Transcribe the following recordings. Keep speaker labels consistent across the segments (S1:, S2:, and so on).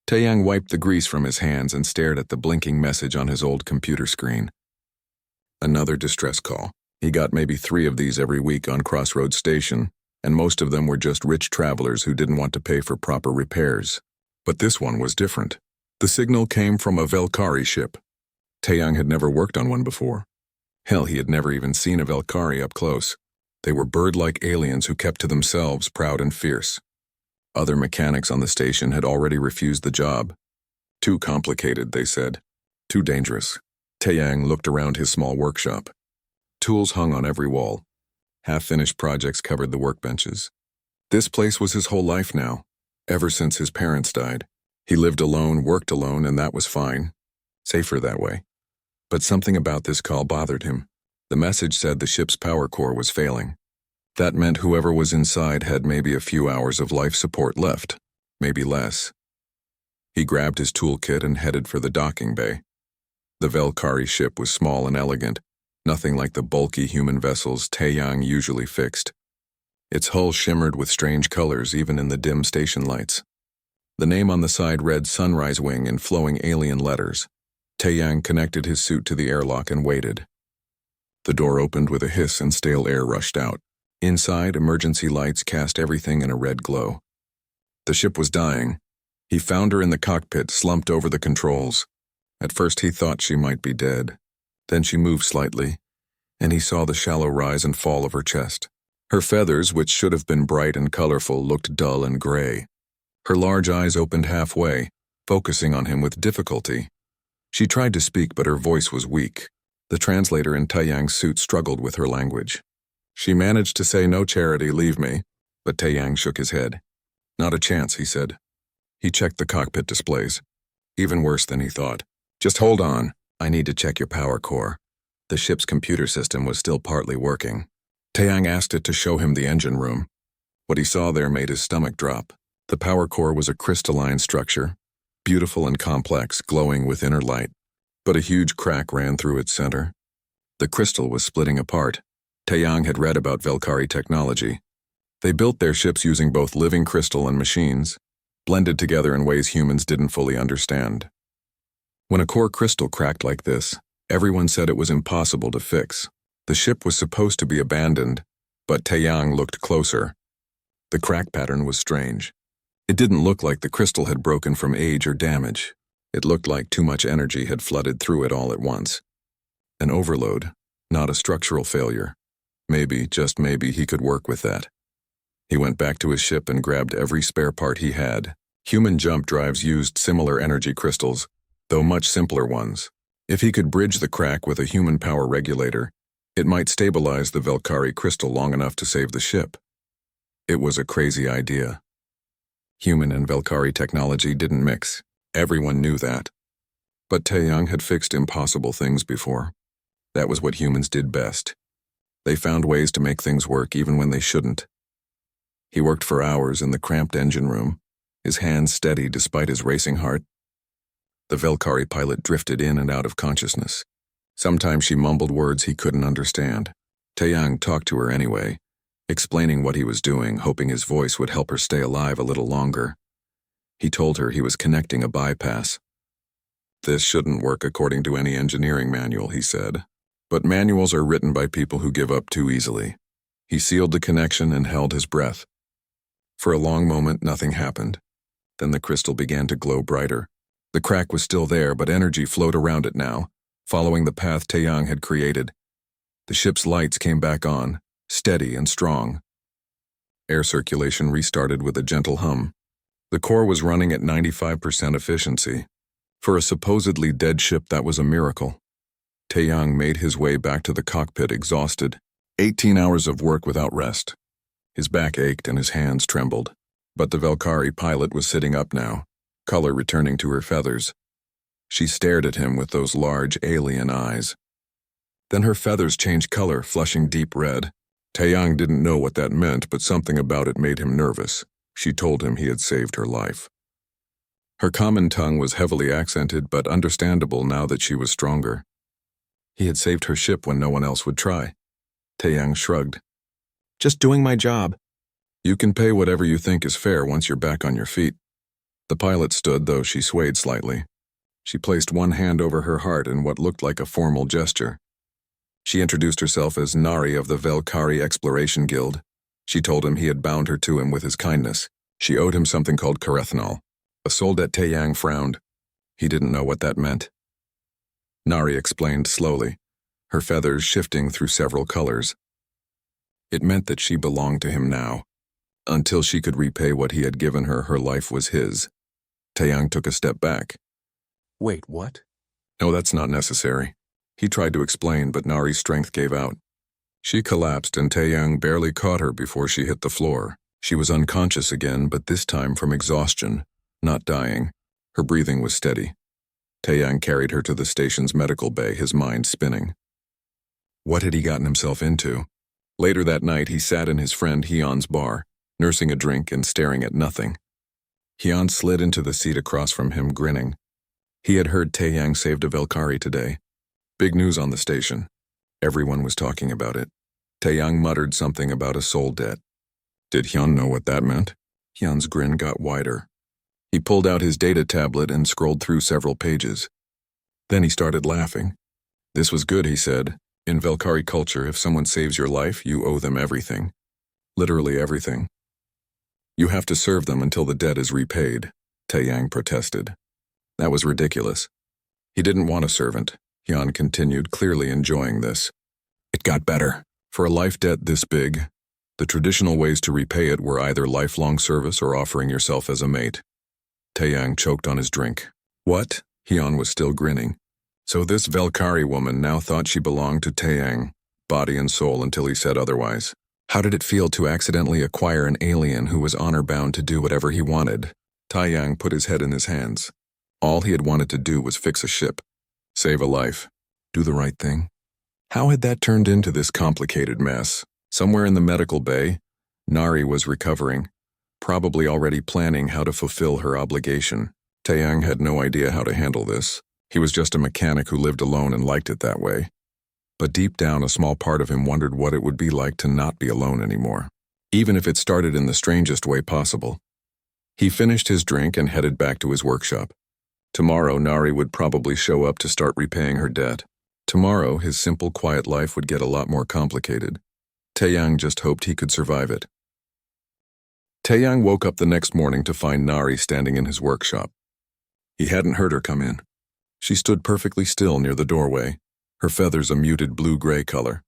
S1: Taeyang wiped the grease from his hands and stared at the blinking message on his old computer screen. Another distress call. He got maybe 3 of these every week on Crossroads Station, and most of them were just rich travelers who didn't want to pay for proper repairs. But this one was different. The signal came from a Velkari ship. Taeyang had never worked on one before. Hell, he had never even seen a Velkari up close. They were bird-like aliens who kept to themselves, proud and fierce. Other mechanics on the station had already refused the job. Too complicated, they said. Too dangerous. Taeyang looked around his small workshop. Tools hung on every wall. Half-finished projects covered the workbenches. This place was his whole life now, ever since his parents died. He lived alone, worked alone, and that was fine. Safer that way. But something about this call bothered him. The message said the ship's power core was failing. That meant whoever was inside had maybe a few hours of life support left, maybe less. He grabbed his toolkit and headed for the docking bay. The Velkari ship was small and elegant, nothing like the bulky human vessels Taeyang usually fixed. Its hull shimmered with strange colors even in the dim station lights. The name on the side read Sunrise Wing in flowing alien letters. Taeyang connected his suit to the airlock and waited. The door opened with a hiss and stale air rushed out. Inside, emergency lights cast everything in a red glow. The ship was dying. He found her in the cockpit, slumped over the controls. At first he thought she might be dead. Then she moved slightly, and he saw the shallow rise and fall of her chest. Her feathers, which should have been bright and colorful, looked dull and gray. Her large eyes opened halfway, focusing on him with difficulty. She tried to speak, but her voice was weak. The translator in Taeyang's suit struggled with her language. She managed to say, "No charity, leave me," but Taeyang shook his head. "Not a chance," he said. He checked the cockpit displays. Even worse than he thought. "Just hold on. I need to check your power core." The ship's computer system was still partly working. Taeyang asked it to show him the engine room. What he saw there made his stomach drop. The power core was a crystalline structure, beautiful and complex, glowing with inner light. But a huge crack ran through its center. The crystal was splitting apart. Taeyang had read about Velkari technology. They built their ships using both living crystal and machines, blended together in ways humans didn't fully understand. When a core crystal cracked like this, everyone said it was impossible to fix. The ship was supposed to be abandoned, but Taeyang looked closer. The crack pattern was strange. It didn't look like the crystal had broken from age or damage. It looked like too much energy had flooded through it all at once. An overload, not a structural failure. Maybe, just maybe, he could work with that. He went back to his ship and grabbed every spare part he had. Human jump drives used similar energy crystals, though much simpler ones. If he could bridge the crack with a human power regulator, it might stabilize the Velkari crystal long enough to save the ship. It was a crazy idea. Human and Velkari technology didn't mix. Everyone knew that. But Taeyang had fixed impossible things before. That was what humans did best. They found ways to make things work even when they shouldn't. He worked for hours in the cramped engine room, his hands steady despite his racing heart. The Velkari pilot drifted in and out of consciousness. Sometimes she mumbled words he couldn't understand. Taeyang talked to her anyway, explaining what he was doing, hoping his voice would help her stay alive a little longer. He told her he was connecting a bypass. "This shouldn't work according to any engineering manual," he said. "But manuals are written by people who give up too easily." He sealed the connection and held his breath. For a long moment, nothing happened. Then the crystal began to glow brighter. The crack was still there, but energy flowed around it now, following the path Taeyang had created. The ship's lights came back on, steady and strong. Air circulation restarted with a gentle hum. The core was running at 95% efficiency. For a supposedly dead ship, that was a miracle. Taeyang made his way back to the cockpit exhausted. 18 hours of work without rest. His back ached and his hands trembled. But the Velkari pilot was sitting up now, color returning to her feathers. She stared at him with those large alien eyes. Then her feathers changed color, flushing deep red. Taeyang didn't know what that meant, but something about it made him nervous. She told him he had saved her life. Her common tongue was heavily accented, but understandable now that she was stronger. He had saved her ship when no one else would try. Taeyang shrugged. "Just doing my job." "You can pay whatever you think is fair once you're back on your feet." The pilot stood, though she swayed slightly. She placed one hand over her heart in what looked like a formal gesture. She introduced herself as Nari of the Velkari Exploration Guild. She told him he had bound her to him with his kindness. She owed him something called karethanol. A soldat Taeyang frowned. He didn't know what that meant. Nari explained slowly, her feathers shifting through several colors. It meant that she belonged to him now. Until she could repay what he had given her, her life was his. Taeyang took a step back.
S2: Wait, what?
S1: No, that's not necessary. He tried to explain, but Nari's strength gave out. She collapsed and Taeyang barely caught her before she hit the floor. She was unconscious again, but this time from exhaustion, not dying. Her breathing was steady. Taeyang carried her to the station's medical bay, his mind spinning. What had he gotten himself into? Later that night, he sat in his friend Hyun's bar, nursing a drink and staring at nothing. Hyun slid into the seat across from him, grinning. He had heard Taeyang saved a Velkari today. Big news on the station. Everyone was talking about it. Taeyang muttered something about a soul debt. Did Hyun know what that meant? Hyun's grin got wider. He pulled out his data tablet and scrolled through several pages. Then he started laughing. This was good, he said. In Velkari culture, if someone saves your life, you owe them everything. Literally everything. You have to serve them until the debt is repaid, Taeyang protested. That was ridiculous. He didn't want a servant. Hyun continued, clearly enjoying this. It got better. For a life debt this big, the traditional ways to repay it were either lifelong service or offering yourself as a mate. Taeyang choked on his drink. What? Hyun was still grinning. So this Velkari woman now thought she belonged to Taeyang, body and soul, until he said otherwise. How did it feel to accidentally acquire an alien who was honor-bound to do whatever he wanted? Taeyang put his head in his hands. All he had wanted to do was fix a ship, save a life, do the right thing. How had that turned into this complicated mess? Somewhere in the medical bay, Nari was recovering, probably already planning how to fulfill her obligation. Taeyang had no idea how to handle this. He was just a mechanic who lived alone and liked it that way. But deep down, a small part of him wondered what it would be like to not be alone anymore, even if it started in the strangest way possible. He finished his drink and headed back to his workshop. Tomorrow, Nari would probably show up to start repaying her debt. Tomorrow, his simple, quiet life would get a lot more complicated. Taeyang just hoped he could survive it. Taeyang woke up the next morning to find Nari standing in his workshop. He hadn't heard her come in. She stood perfectly still near the doorway, her feathers a muted blue-gray color.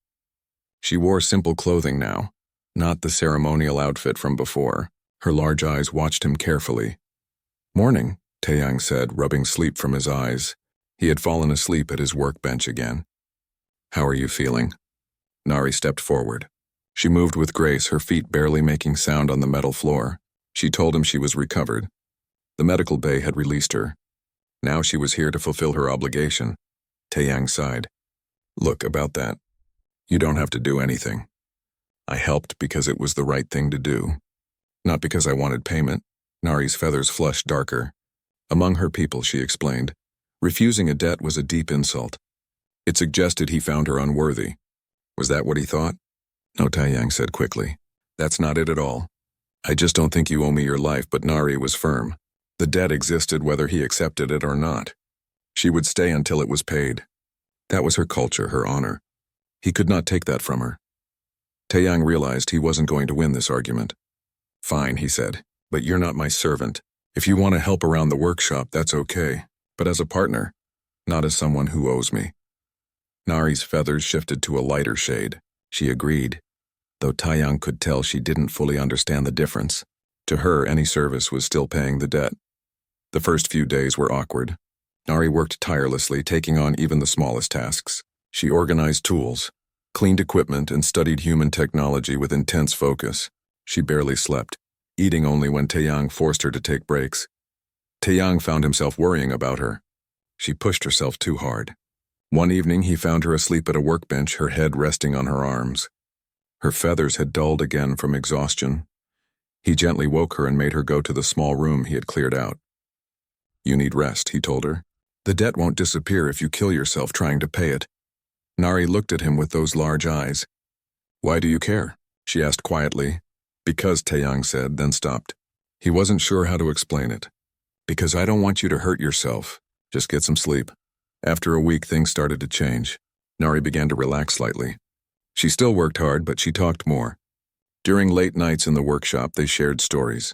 S1: She wore simple clothing now, not the ceremonial outfit from before. Her large eyes watched him carefully. Morning, Taeyang said, rubbing sleep from his eyes. He had fallen asleep at his workbench again. How are you feeling? Nari stepped forward. She moved with grace, her feet barely making sound on the metal floor. She told him she was recovered. The medical bay had released her. Now she was here to fulfill her obligation. Taeyang sighed. Look, about that. You don't have to do anything. I helped because it was the right thing to do. Not because I wanted payment. Nari's feathers flushed darker. Among her people, she explained, refusing a debt was a deep insult. It suggested he found her unworthy. Was that what he thought? No, Taeyang said quickly. That's not it at all. I just don't think you owe me your life, but Nari was firm. The debt existed whether he accepted it or not. She would stay until it was paid. That was her culture, her honor. He could not take that from her. Taeyang realized he wasn't going to win this argument. Fine, he said, but you're not my servant. If you want to help around the workshop, that's okay. But as a partner, not as someone who owes me. Nari's feathers shifted to a lighter shade. She agreed, though Taeyang could tell she didn't fully understand the difference. To her, any service was still paying the debt. The first few days were awkward. Nari worked tirelessly, taking on even the smallest tasks. She organized tools, cleaned equipment, and studied human technology with intense focus. She barely slept, eating only when Taeyang forced her to take breaks. Taeyang found himself worrying about her. She pushed herself too hard. One evening, he found her asleep at a workbench, her head resting on her arms. Her feathers had dulled again from exhaustion. He gently woke her and made her go to the small room he had cleared out. You need rest, he told her. The debt won't disappear if you kill yourself trying to pay it. Nari looked at him with those large eyes. Why do you care? She asked quietly. Because, Taeyang said, then stopped. He wasn't sure how to explain it. Because I don't want you to hurt yourself. Just get some sleep. After a week, things started to change. Nari began to relax slightly. She still worked hard, but she talked more. During late nights in the workshop, they shared stories.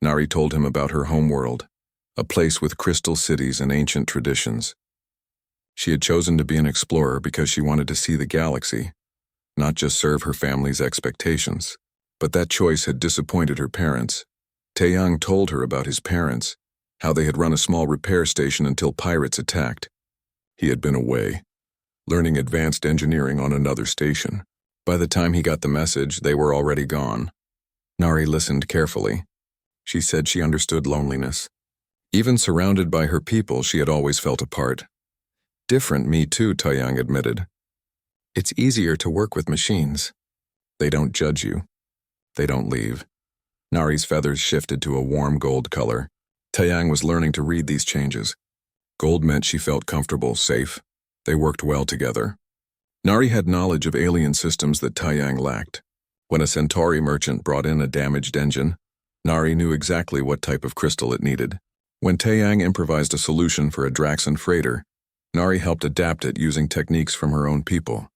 S1: Nari told him about her home world, a place with crystal cities and ancient traditions. She had chosen to be an explorer because she wanted to see the galaxy, not just serve her family's expectations. But that choice had disappointed her parents. Taeyang told her about his parents, how they had run a small repair station until pirates attacked. He had been away, learning advanced engineering on another station. By the time he got the message, they were already gone. Nari listened carefully. She said she understood loneliness. Even surrounded by her people, she had always felt apart. Different me too, Taeyang admitted. It's easier to work with machines. They don't judge you. They don't leave. Nari's feathers shifted to a warm gold color. Taeyang was learning to read these changes. Gold meant she felt comfortable, safe. They worked well together. Nari had knowledge of alien systems that Taeyang lacked. When a Centauri merchant brought in a damaged engine, Nari knew exactly what type of crystal it needed. When Taeyang improvised a solution for a Draxan freighter, Nari helped adapt it using techniques from her own people.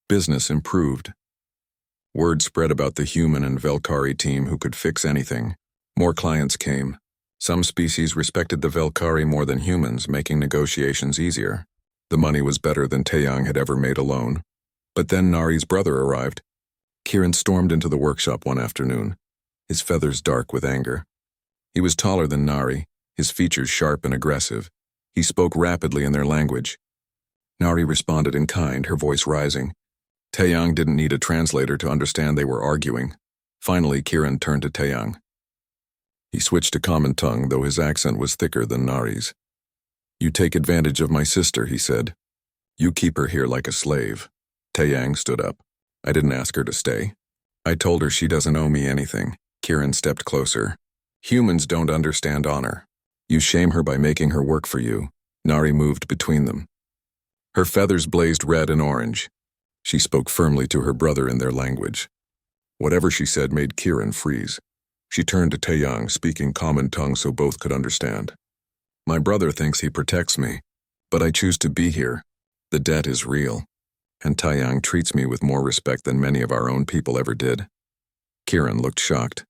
S1: Business improved. Word spread about the human and Velkari team who could fix anything. More clients came. Some species respected the Velkari more than humans, making negotiations easier. The money was better than Taeyang had ever made alone. But then Nari's brother arrived. Kieran stormed into the workshop one afternoon, his feathers dark with anger. He was taller than Nari, his features sharp and aggressive. He spoke rapidly in their language. Nari responded in kind, her voice rising. Taeyang didn't need a translator to understand they were arguing. Finally, Kieran turned to Taeyang. He switched to common tongue, though his accent was thicker than Nari's. You take advantage of my sister, he said. You keep her here like a slave. Taeyang stood up. I didn't ask her to stay. I told her she doesn't owe me anything. Kieran stepped closer. Humans don't understand honor. You shame her by making her work for you. Nari moved between them. Her feathers blazed red and orange. She spoke firmly to her brother in their language. Whatever she said made Kieran freeze. She turned to Taeyang, speaking common tongue so both could understand. My brother thinks he protects me, but I choose to be here. The debt is real, and Taeyang treats me with more respect than many of our own people ever did. Kieran looked shocked.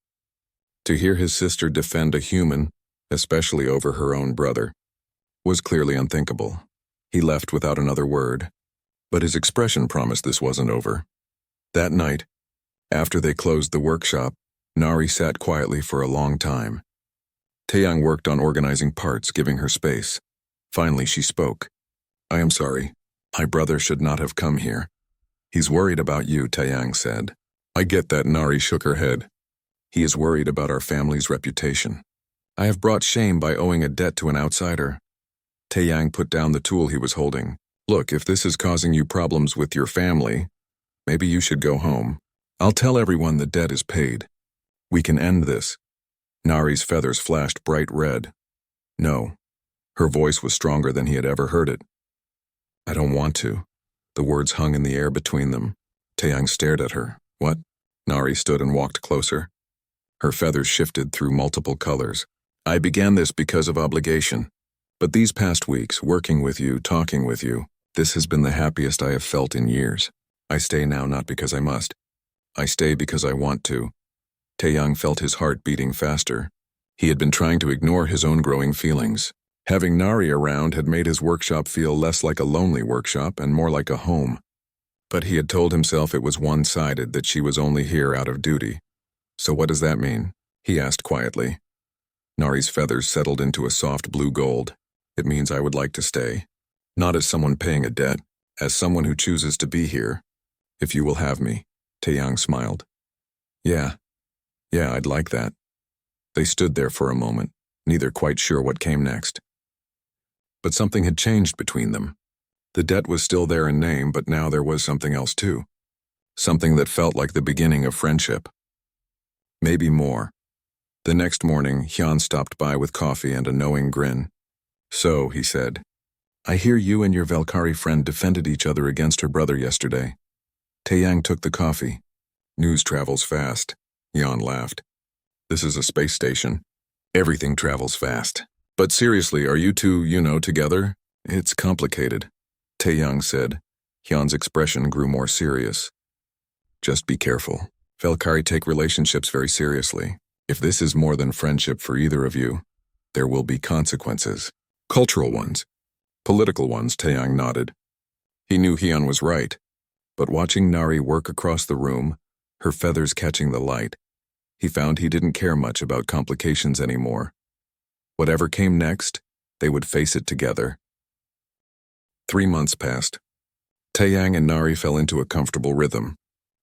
S1: To hear his sister defend a human, especially over her own brother, was clearly unthinkable. He left without another word, but his expression promised this wasn't over. That night, after they closed the workshop, Nari sat quietly for a long time. Taeyang worked on organizing parts, giving her space. Finally, she spoke. I am sorry. My brother should not have come here. He's worried about you, Taeyang said. I get that, Nari shook her head. He is worried about our family's reputation. I have brought shame by owing a debt to an outsider. Taeyang put down the tool he was holding. Look, if this is causing you problems with your family, maybe you should go home. I'll tell everyone the debt is paid. We can end this. Nari's feathers flashed bright red. No. Her voice was stronger than he had ever heard it. I don't want to. The words hung in the air between them. Taeyang stared at her. What? Nari stood and walked closer. Her feathers shifted through multiple colors. I began this because of obligation. But these past weeks, working with you, talking with you, this has been the happiest I have felt in years. I stay now not because I must. I stay because I want to. Taeyang felt his heart beating faster. He had been trying to ignore his own growing feelings. Having Nari around had made his workshop feel less like a lonely workshop and more like a home. But he had told himself it was one-sided, that she was only here out of duty. So what does that mean? He asked quietly. Nari's feathers settled into a soft blue gold. It means I would like to stay. Not as someone paying a debt, as someone who chooses to be here. If you will have me. Taeyang smiled. Yeah, I'd like that. They stood there for a moment, neither quite sure what came next. But something had changed between them. The debt was still there in name, but now there was something else too. Something that felt like the beginning of friendship. Maybe more. The next morning, Hyun stopped by with coffee and a knowing grin. So, he said, I hear you and your Velkari friend defended each other against her brother yesterday. Taeyang took the coffee. News travels fast. Hyun laughed. This is a space station. Everything travels fast. But seriously, are you two, together? It's complicated, Taeyang said. Hyun's expression grew more serious. Just be careful. Valkyrie take relationships very seriously. If this is more than friendship for either of you, there will be consequences. Cultural ones. Political ones, Taeyang nodded. He knew Hyun was right, but watching Nari work across the room, her feathers catching the light, he found he didn't care much about complications anymore. Whatever came next, they would face it together. 3 months passed. Taeyang and Nari fell into a comfortable rhythm.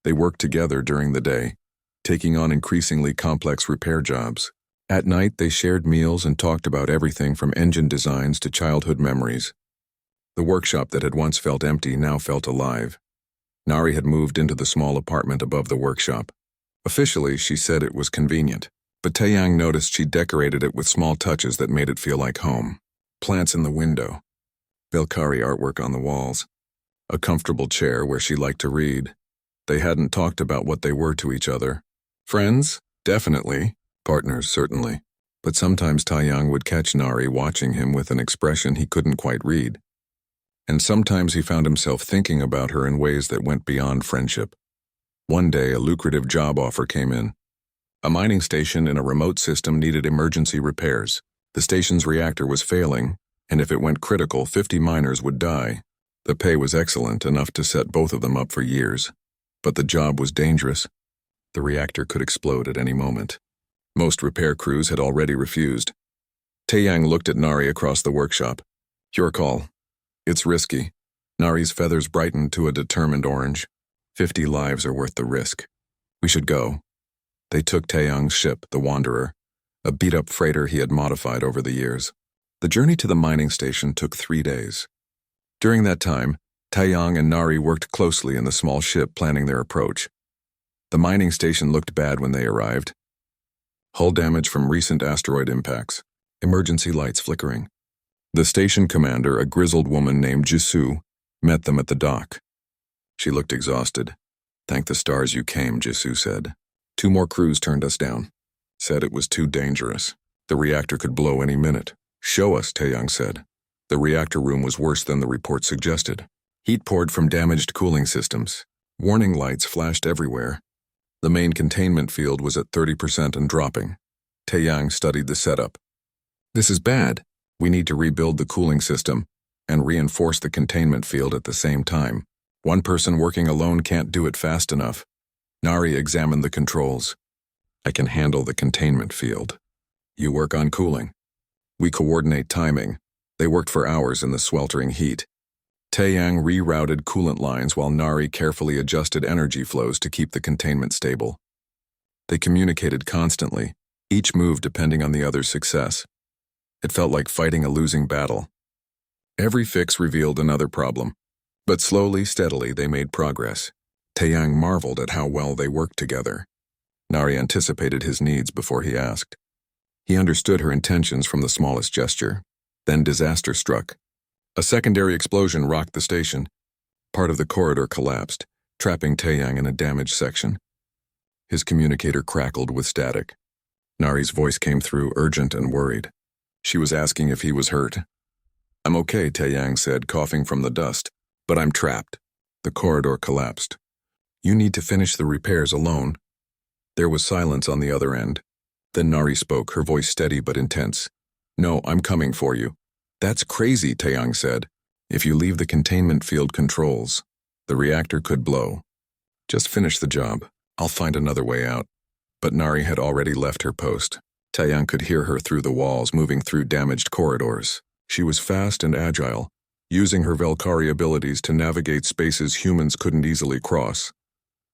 S1: They worked together during the day, taking on increasingly complex repair jobs. At night, they shared meals and talked about everything from engine designs to childhood memories. The workshop that had once felt empty now felt alive. Nari had moved into the small apartment above the workshop. Officially, she said it was convenient, but Taeyang noticed she decorated it with small touches that made it feel like home. Plants in the window, Valkyrie artwork on the walls, a comfortable chair where she liked to read. They hadn't talked about what they were to each other. Friends? Definitely. Partners, certainly. But sometimes Taeyang would catch Nari watching him with an expression he couldn't quite read. And sometimes he found himself thinking about her in ways that went beyond friendship. One day, a lucrative job offer came in. A mining station in a remote system needed emergency repairs. The station's reactor was failing, and if it went critical, 50 miners would die. The pay was excellent, enough to set both of them up for years. But the job was dangerous. The reactor could explode at any moment. Most repair crews had already refused. Taeyang looked at Nari across the workshop. Your call. It's risky. Nari's feathers brightened to a determined orange. 50 lives are worth the risk. We should go. They took Taeyang's ship, the Wanderer, a beat-up freighter he had modified over the years. The journey to the mining station took 3 days. During that time, Taeyang and Nari worked closely in the small ship planning their approach. The mining station looked bad when they arrived. Hull damage from recent asteroid impacts. Emergency lights flickering. The station commander, a grizzled woman named Jisoo, met them at the dock. She looked exhausted. Thank the stars you came, Jisoo said. 2 more crews turned us down. Said it was too dangerous. The reactor could blow any minute. Show us, Taeyang said. The reactor room was worse than the report suggested. Heat poured from damaged cooling systems. Warning lights flashed everywhere. The main containment field was at 30% and dropping. Taeyang studied the setup. This is bad. We need to rebuild the cooling system and reinforce the containment field at the same time. One person working alone can't do it fast enough. Nari examined the controls. I can handle the containment field. You work on cooling. We coordinate timing. They worked for hours in the sweltering heat. Taeyang rerouted coolant lines while Nari carefully adjusted energy flows to keep the containment stable. They communicated constantly, each move depending on the other's success. It felt like fighting a losing battle. Every fix revealed another problem, but slowly, steadily they made progress. Taeyang marveled at how well they worked together. Nari anticipated his needs before he asked. He understood her intentions from the smallest gesture. Then disaster struck. A secondary explosion rocked the station. Part of the corridor collapsed, trapping Taeyang in a damaged section. His communicator crackled with static. Nari's voice came through, urgent and worried. She was asking if he was hurt. I'm okay, Taeyang said, coughing from the dust, but I'm trapped. The corridor collapsed. You need to finish the repairs alone. There was silence on the other end. Then Nari spoke, her voice steady but intense. No, I'm coming for you. That's crazy, Taeyang said. If you leave the containment field controls, the reactor could blow. Just finish the job. I'll find another way out. But Nari had already left her post. Taeyang could hear her through the walls, moving through damaged corridors. She was fast and agile, using her Valkyrie abilities to navigate spaces humans couldn't easily cross.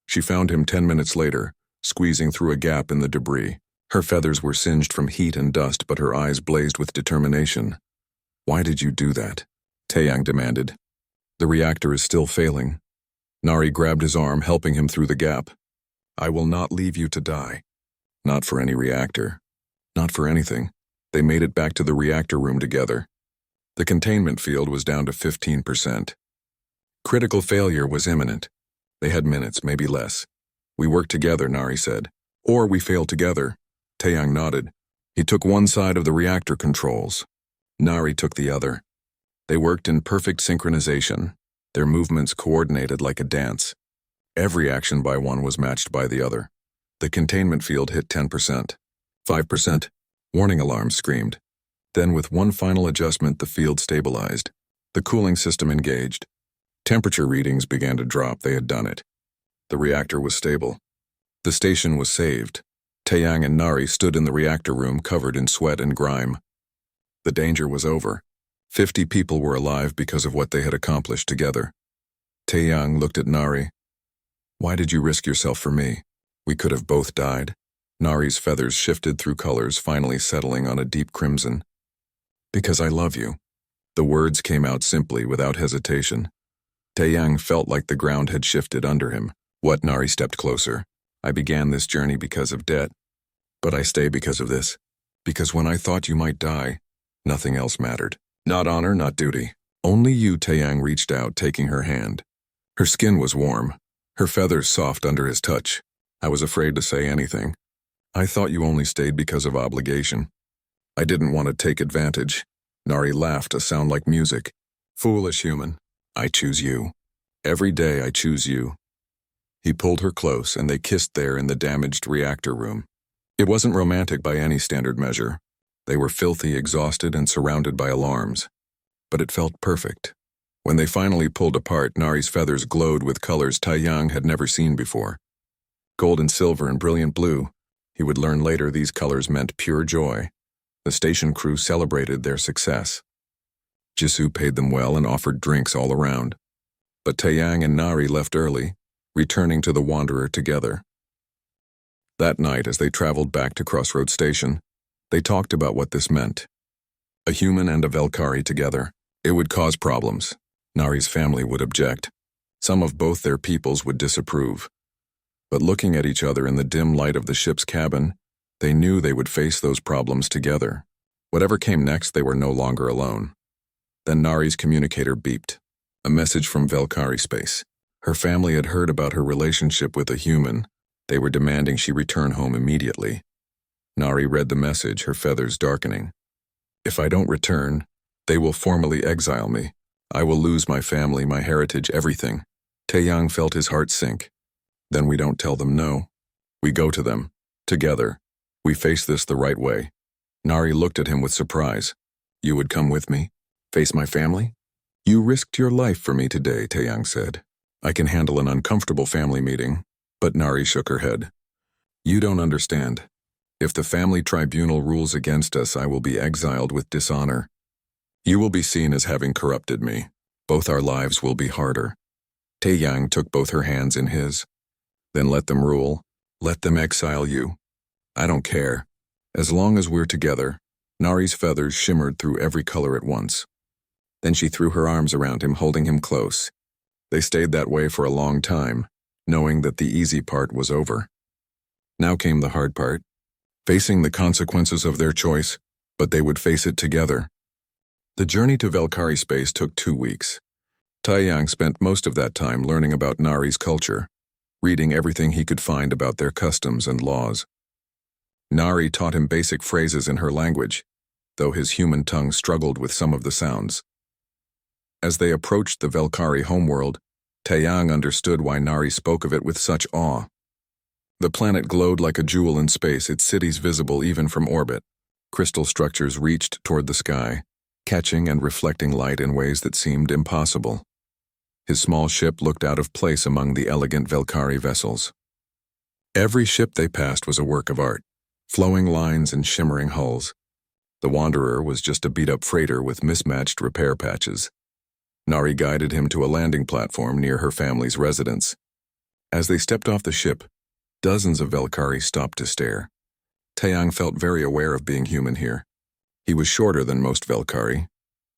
S1: She found him 10 minutes later, squeezing through a gap in the debris. Her feathers were singed from heat and dust, but her eyes blazed with determination. Why did you do that? Taeyang demanded. The reactor is still failing. Nari grabbed his arm, helping him through the gap. I will not leave you to die. Not for any reactor. Not for anything. They made it back to the reactor room together. The containment field was down to 15%. Critical failure was imminent. They had minutes, maybe less. We worked together, Nari said. Or we failed together. Taeyang nodded. He took one side of the reactor controls. Nari took the other. They worked in perfect synchronization, their movements coordinated like a dance. Every action by one was matched by the other. The containment field hit 10%. 5%. Warning alarms screamed. Then with one final adjustment, the field stabilized. The cooling system engaged. Temperature readings began to drop. They had done it. The reactor was stable. The station was saved. Taeyang and Nari stood in the reactor room covered in sweat and grime. The danger was over. 50 people were alive because of what they had accomplished together. Taeyang looked at Nari. "Why did you risk yourself for me? We could have both died." Nari's feathers shifted through colors, finally settling on a deep crimson. "Because I love you." The words came out simply, without hesitation. Taeyang felt like the ground had shifted under him. "What?" Nari stepped closer. "I began this journey because of debt. But I stay because of this. Because when I thought you might die, nothing else mattered. Not honor, not duty. Only you." Taeyang reached out, taking her hand. Her skin was warm, her feathers soft under his touch. "I was afraid to say anything. I thought you only stayed because of obligation. I didn't want to take advantage." Nari laughed, a sound like music. "Foolish human. I choose you. Every day I choose you." He pulled her close, and they kissed there in the damaged reactor room. It wasn't romantic by any standard measure. They were filthy, exhausted, and surrounded by alarms. But it felt perfect. When they finally pulled apart, Nari's feathers glowed with colors Taeyang had never seen before. Gold and silver and brilliant blue. He would learn later these colors meant pure joy. The station crew celebrated their success. Jisoo paid them well and offered drinks all around. But Taeyang and Nari left early, returning to the Wanderer together. That night, as they traveled back to Crossroads Station, they talked about what this meant. A human and a Velkari together. It would cause problems. Nari's family would object. Some of both their peoples would disapprove. But looking at each other in the dim light of the ship's cabin, they knew they would face those problems together. Whatever came next, they were no longer alone. Then Nari's communicator beeped. A message from Velkari space. Her family had heard about her relationship with a human. They were demanding she return home immediately. Nari read the message, her feathers darkening. "If I don't return, they will formally exile me. I will lose my family, my heritage, everything." Taeyang felt his heart sink. "Then we don't tell them no. We go to them. Together. We face this the right way." Nari looked at him with surprise. "You would come with me? Face my family?" "You risked your life for me today," Taeyang said. "I can handle an uncomfortable family meeting." But Nari shook her head. "You don't understand. If the family tribunal rules against us, I will be exiled with dishonor. You will be seen as having corrupted me. Both our lives will be harder." Taeyang took both her hands in his. "Then let them rule. Let them exile you. I don't care. As long as we're together." Nari's feathers shimmered through every color at once. Then she threw her arms around him, holding him close. They stayed that way for a long time, knowing that the easy part was over. Now came the hard part, facing the consequences of their choice, but they would face it together. The journey to Velkari space took 2 weeks. Taeyang spent most of that time learning about Nari's culture, reading everything he could find about their customs and laws. Nari taught him basic phrases in her language, though his human tongue struggled with some of the sounds. As they approached the Velkari homeworld, Taeyang understood why Nari spoke of it with such awe. The planet glowed like a jewel in space, its cities visible even from orbit. Crystal structures reached toward the sky, catching and reflecting light in ways that seemed impossible. His small ship looked out of place among the elegant Velkari vessels. Every ship they passed was a work of art, flowing lines and shimmering hulls. The Wanderer was just a beat-up freighter with mismatched repair patches. Nari guided him to a landing platform near her family's residence. As they stepped off the ship, dozens of Velkari stopped to stare. Taeyang felt very aware of being human here. He was shorter than most Velkari,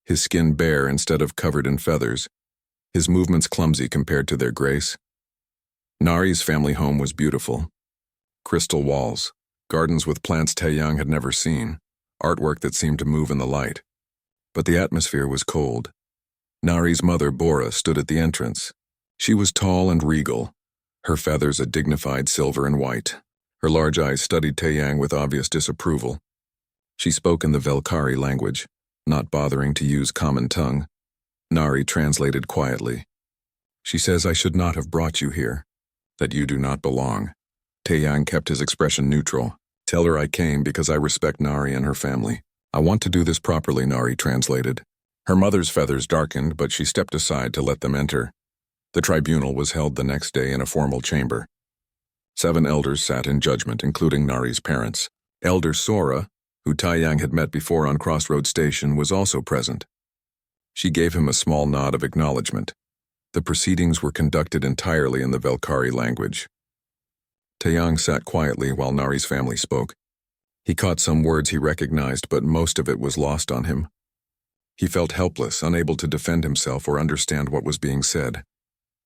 S1: his skin bare instead of covered in feathers, his movements clumsy compared to their grace. Nari's family home was beautiful. Crystal walls, gardens with plants Taeyang had never seen, artwork that seemed to move in the light. But the atmosphere was cold. Nari's mother, Bora, stood at the entrance. She was tall and regal, her feathers a dignified silver and white. Her large eyes studied Taeyang with obvious disapproval. She spoke in the Velkari language, not bothering to use common tongue. Nari translated quietly. She says I should not have brought you here, that you do not belong. Taeyang kept his expression neutral. Tell her I came because I respect Nari and her family. I want to do this properly, Nari translated. Her mother's feathers darkened, but she stepped aside to let them enter. The tribunal was held the next day in a formal chamber. 7 elders sat in judgment, including Nari's parents. Elder Sora, who Taeyang had met before on Crossroad Station, was also present. She gave him a small nod of acknowledgement. The proceedings were conducted entirely in the Velkari language. Taeyang sat quietly while Nari's family spoke. He caught some words he recognized, but most of it was lost on him. He felt helpless, unable to defend himself or understand what was being said.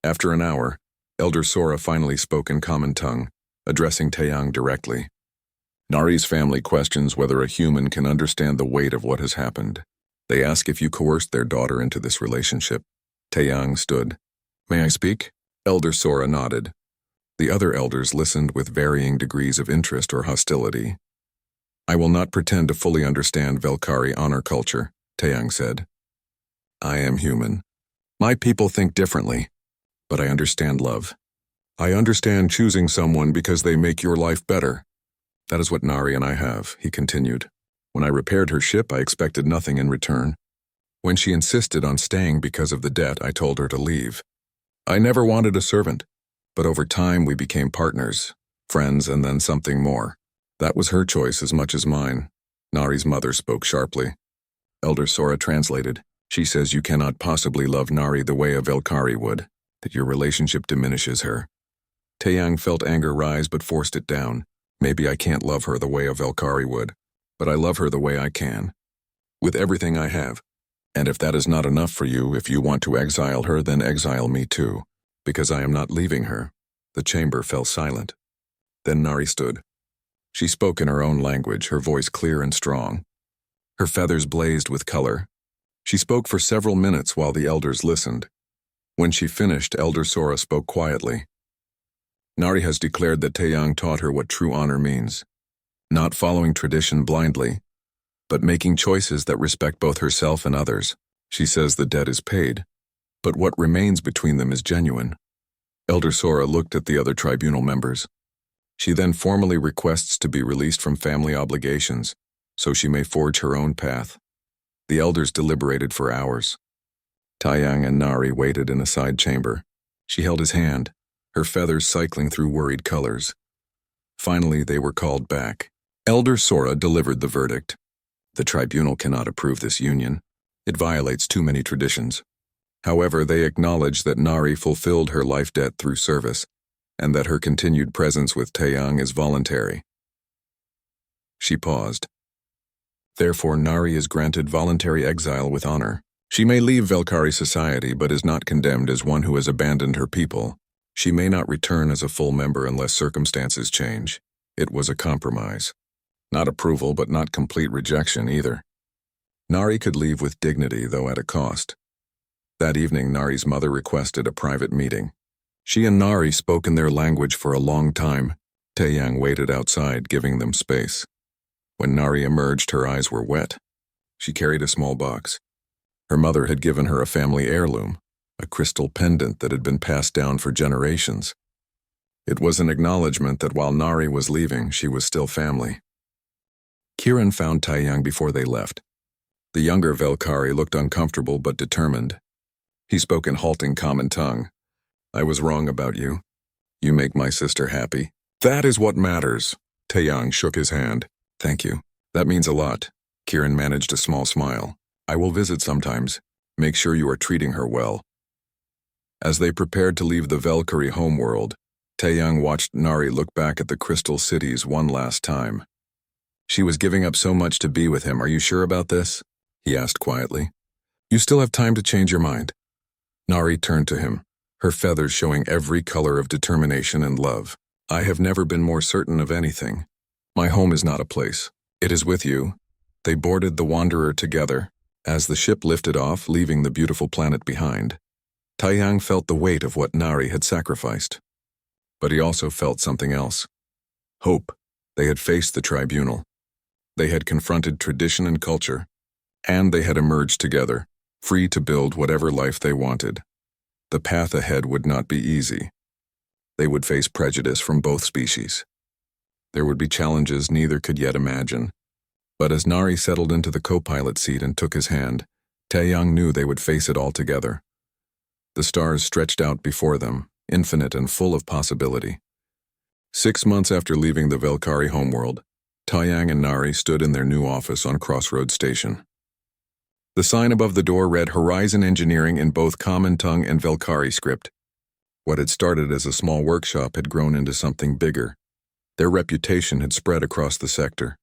S1: After an hour, Elder Sora finally spoke in common tongue, addressing Taeyang directly. Nari's family questions whether a human can understand the weight of what has happened. They ask if you coerced their daughter into this relationship. Taeyang stood. May I speak? Elder Sora nodded. The other elders listened with varying degrees of interest or hostility. I will not pretend to fully understand Velkari honor culture, Taeyang said. I am human. My people think differently, but I understand love. I understand choosing someone because they make your life better. That is what Nari and I have, he continued. When I repaired her ship, I expected nothing in return. When she insisted on staying because of the debt, I told her to leave. I never wanted a servant, but over time we became partners, friends, and then something more. That was her choice as much as mine. Nari's mother spoke sharply. Elder Sora translated. She says you cannot possibly love Nari the way a Velkari would, that your relationship diminishes her. Taeyang felt anger rise but forced it down. Maybe I can't love her the way a Velkari would, but I love her the way I can, with everything I have. And if that is not enough for you, if you want to exile her, then exile me too, because I am not leaving her. The chamber fell silent. Then Nari stood. She spoke in her own language, her voice clear and strong. Her feathers blazed with color. She spoke for several minutes while the elders listened. When she finished, Elder Sora spoke quietly. Nari has declared that Taeyang taught her what true honor means. Not following tradition blindly, but making choices that respect both herself and others. She says the debt is paid, but what remains between them is genuine. Elder Sora looked at the other tribunal members. She then formally requests to be released from family obligations, so she may forge her own path. The elders deliberated for hours. Taeyang and Nari waited in a side chamber. She held his hand, her feathers cycling through worried colors. Finally, they were called back. Elder Sora delivered the verdict. The tribunal cannot approve this union. It violates too many traditions. However, they acknowledge that Nari fulfilled her life debt through service, and that her continued presence with Taeyang is voluntary. She paused. Therefore, Nari is granted voluntary exile with honor. She may leave Velkari society, but is not condemned as one who has abandoned her people. She may not return as a full member unless circumstances change. It was a compromise. Not approval, but not complete rejection either. Nari could leave with dignity, though at a cost. That evening, Nari's mother requested a private meeting. She and Nari spoke in their language for a long time. Taeyang waited outside, giving them space. When Nari emerged, her eyes were wet. She carried a small box. Her mother had given her a family heirloom, a crystal pendant that had been passed down for generations. It was an acknowledgement that while Nari was leaving, she was still family. Kiran found Taeyang before they left. The younger Velkari looked uncomfortable but determined. He spoke in halting common tongue. I was wrong about you. You make my sister happy. That is what matters. Taeyang shook his hand. Thank you. That means a lot. Kiran managed a small smile. I will visit sometimes. Make sure you are treating her well. As they prepared to leave the Velkari homeworld, Taeyang watched Nari look back at the crystal cities one last time. She was giving up so much to be with him. Are you sure about this? He asked quietly. You still have time to change your mind. Nari turned to him, her feathers showing every color of determination and love. I have never been more certain of anything. My home is not a place. It is with you. They boarded the Wanderer together, as the ship lifted off, leaving the beautiful planet behind. Taeyang felt the weight of what Nari had sacrificed. But he also felt something else. Hope. They had faced the tribunal. They had confronted tradition and culture, and they had emerged together, free to build whatever life they wanted. The path ahead would not be easy. They would face prejudice from both species. There would be challenges neither could yet imagine. But as Nari settled into the co-pilot seat and took his hand, Taeyang knew they would face it all together. The stars stretched out before them, infinite and full of possibility. 6 months after leaving the Velkari homeworld, Taeyang and Nari stood in their new office on Crossroads Station. The sign above the door read Horizon Engineering in both Common Tongue and Velkari script. What had started as a small workshop had grown into something bigger. Their reputation had spread across the sector.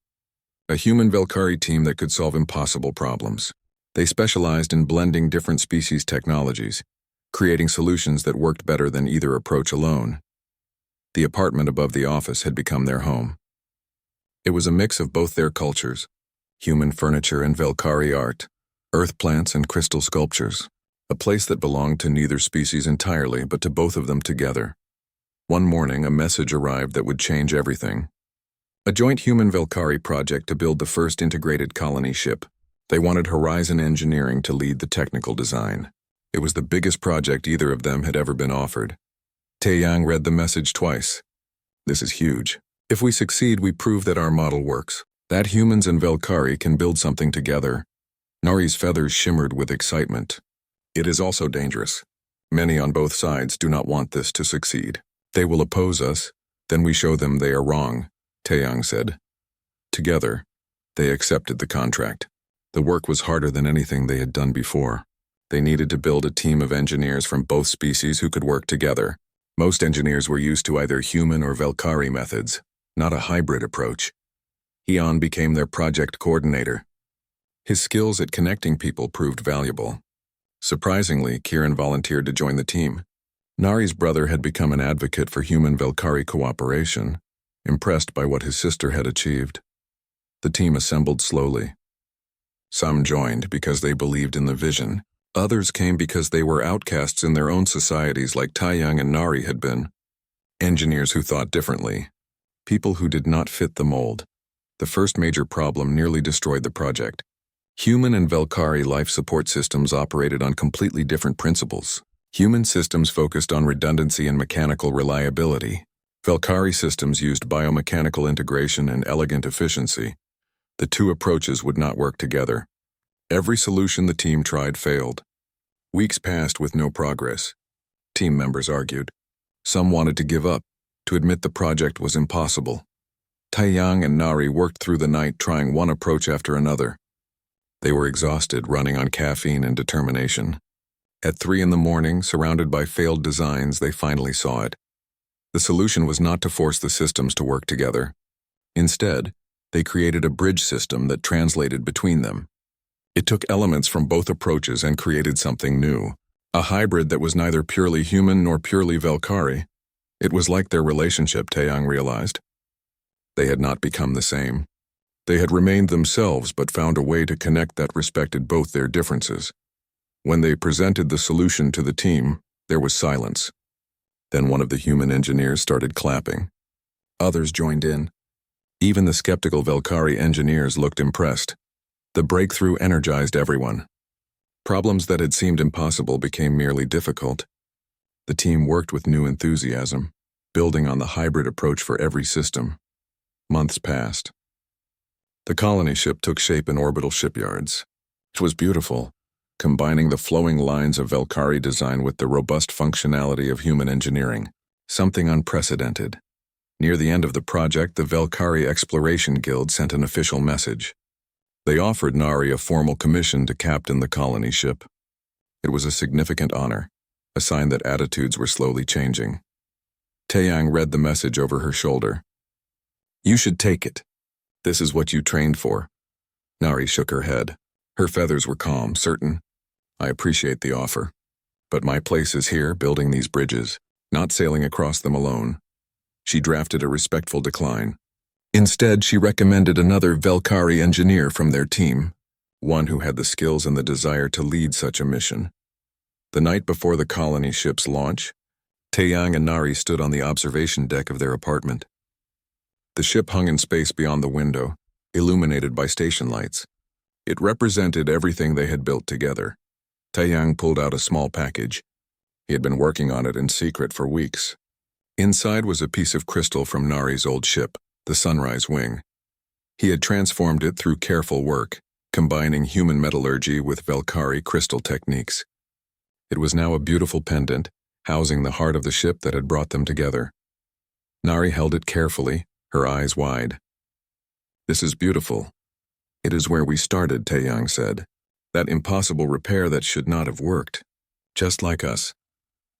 S1: A human Velkari team that could solve impossible problems. They specialized in blending different species technologies, creating solutions that worked better than either approach alone. The apartment above the office had become their home. It was a mix of both their cultures, human furniture and Velkari art, earth plants and crystal sculptures, a place that belonged to neither species entirely but to both of them together. One morning, a message arrived that would change everything. A joint human Velkari project to build the first integrated colony ship. They wanted Horizon Engineering to lead the technical design. It was the biggest project either of them had ever been offered. Taeyang read the message twice. This is huge. If we succeed, we prove that our model works, that humans and Velkari can build something together. Nari's feathers shimmered with excitement. It is also dangerous. Many on both sides do not want this to succeed. They will oppose us, then we show them they are wrong, Taeyang said. Together, they accepted the contract. The work was harder than anything they had done before. They needed to build a team of engineers from both species who could work together. Most engineers were used to either human or Velkari methods, not a hybrid approach. Heon became their project coordinator. His skills at connecting people proved valuable. Surprisingly, Kieran volunteered to join the team. Nari's brother had become an advocate for human Velkari cooperation, impressed by what his sister had achieved. The team assembled slowly. Some joined because they believed in the vision. Others came because they were outcasts in their own societies like Taeyang and Nari had been. Engineers who thought differently. People who did not fit the mold. The first major problem nearly destroyed the project. Human and Velkari life support systems operated on completely different principles. Human systems focused on redundancy and mechanical reliability. Velkari systems used biomechanical integration and elegant efficiency. The two approaches would not work together. Every solution the team tried failed. Weeks passed with no progress. Team members argued. Some wanted to give up, to admit the project was impossible. Taeyang and Nari worked through the night trying one approach after another. They were exhausted, running on caffeine and determination. At 3 a.m, surrounded by failed designs, they finally saw it. The solution was not to force the systems to work together. Instead, they created a bridge system that translated between them. It took elements from both approaches and created something new. A hybrid that was neither purely human nor purely Velkari. It was like their relationship, Taeyang realized. They had not become the same. They had remained themselves but found a way to connect that respected both their differences. When they presented the solution to the team, there was silence. Then one of the human engineers started clapping. Others joined in. Even the skeptical Velkari engineers looked impressed. The breakthrough energized everyone. Problems that had seemed impossible became merely difficult. The team worked with new enthusiasm, building on the hybrid approach for every system. Months passed. The colony ship took shape in orbital shipyards. It was beautiful, combining the flowing lines of Velkari design with the robust functionality of human engineering, something unprecedented. Near the end of the project, the Velkari Exploration Guild sent an official message. They offered Nari a formal commission to captain the colony ship. It was a significant honor, a sign that attitudes were slowly changing. Taeyang read the message over her shoulder. "You should take it. This is what you trained for." Nari shook her head. Her feathers were calm, certain. "I appreciate the offer. But my place is here, building these bridges, not sailing across them alone." She drafted a respectful decline. Instead, she recommended another Velkari engineer from their team, one who had the skills and the desire to lead such a mission. The night before the colony ship's launch, Taeyang and Nari stood on the observation deck of their apartment. The ship hung in space beyond the window, illuminated by station lights. It represented everything they had built together. Taeyang pulled out a small package. He had been working on it in secret for weeks. Inside was a piece of crystal from Nari's old ship, the Sunrise Wing. He had transformed it through careful work, combining human metallurgy with Velkari crystal techniques. It was now a beautiful pendant, housing the heart of the ship that had brought them together. Nari held it carefully, her eyes wide. "This is beautiful. It is where we started," Taeyang said. "That impossible repair that should not have worked. Just like us."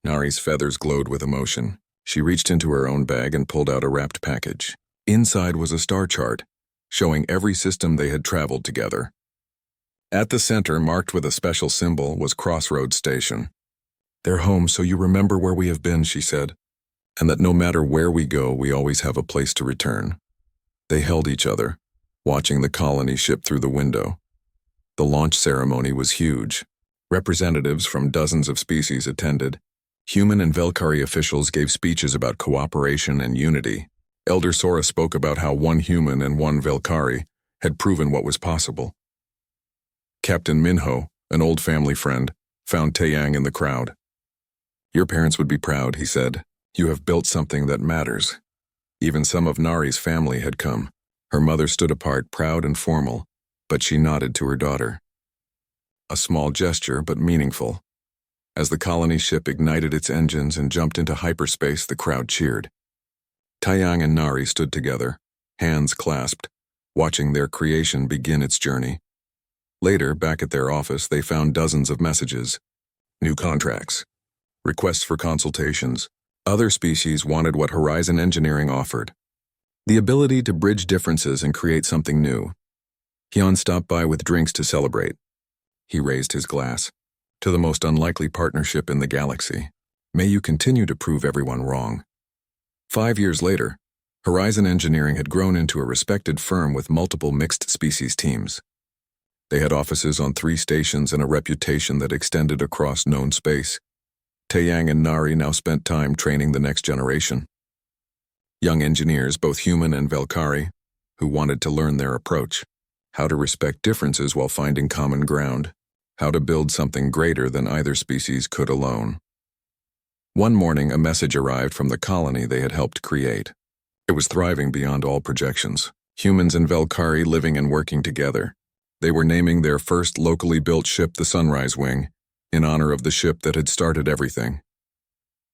S1: Nari's feathers glowed with emotion. She reached into her own bag and pulled out a wrapped package. Inside was a star chart, showing every system they had traveled together. At the center, marked with a special symbol, was Crossroads Station. "They're home, so you remember where we have been," she said, "and that no matter where we go, we always have a place to return." They held each other, watching the colony ship through the window. The launch ceremony was huge. Representatives from dozens of species attended. Human and Velkari officials gave speeches about cooperation and unity. Elder Sora spoke about how one human and one Velkari had proven what was possible. Captain Minho, an old family friend, found Taeyang in the crowd. "Your parents would be proud," he said. "You have built something that matters." Even some of Nari's family had come. Her mother stood apart, proud and formal, but she nodded to her daughter. A small gesture, but meaningful. As the colony ship ignited its engines and jumped into hyperspace, the crowd cheered. Taeyang and Nari stood together, hands clasped, watching their creation begin its journey. Later, back at their office, they found dozens of messages. New contracts. Requests for consultations. Other species wanted what Horizon Engineering offered. The ability to bridge differences and create something new. Hyun stopped by with drinks to celebrate. He raised his glass. "To the most unlikely partnership in the galaxy. May you continue to prove everyone wrong." 5 years later, Horizon Engineering had grown into a respected firm with multiple mixed-species teams. They had offices on 3 stations and a reputation that extended across known space. Taeyang and Nari now spent time training the next generation. Young engineers, both human and Velkari, who wanted to learn their approach, how to respect differences while finding common ground, how to build something greater than either species could alone. One morning, a message arrived from the colony they had helped create. It was thriving beyond all projections. Humans and Velkari living and working together. They were naming their first locally built ship the Sunrise Wing, in honor of the ship that had started everything.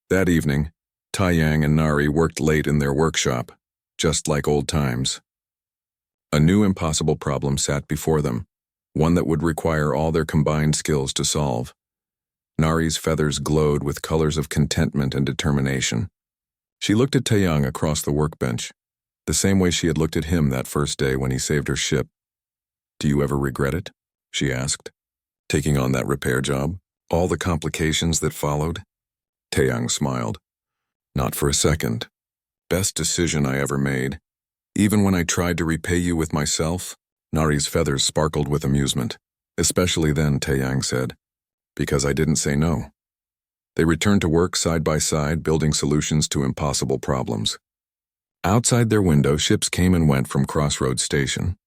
S1: That evening, Taeyang and Nari worked late in their workshop, just like old times. A new impossible problem sat before them, one that would require all their combined skills to solve. Nari's feathers glowed with colors of contentment and determination. She looked at Taeyang across the workbench, the same way she had looked at him that first day when he saved her ship. "Do you ever regret it?" she asked. "Taking on that repair job? All the complications that followed?" Taeyang smiled. "Not for a second. Best decision I ever made. Even when I tried to repay you with myself." Nari's feathers sparkled with amusement. "Especially then," Taeyang said, "because I didn't say no." They returned to work side by side, building solutions to impossible problems. Outside their window, ships came and went from Crossroads Station.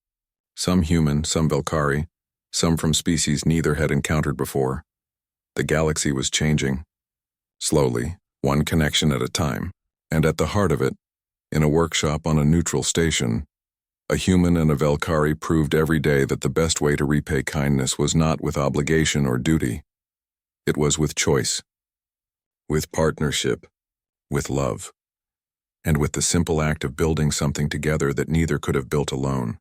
S1: Some human, some Velkari, some from species neither had encountered before. The galaxy was changing. Slowly, one connection at a time. And at the heart of it, in a workshop on a neutral station, a human and a Velkari proved every day that the best way to repay kindness was not with obligation or duty. It was with choice, with partnership, with love, and with the simple act of building something together that neither could have built alone.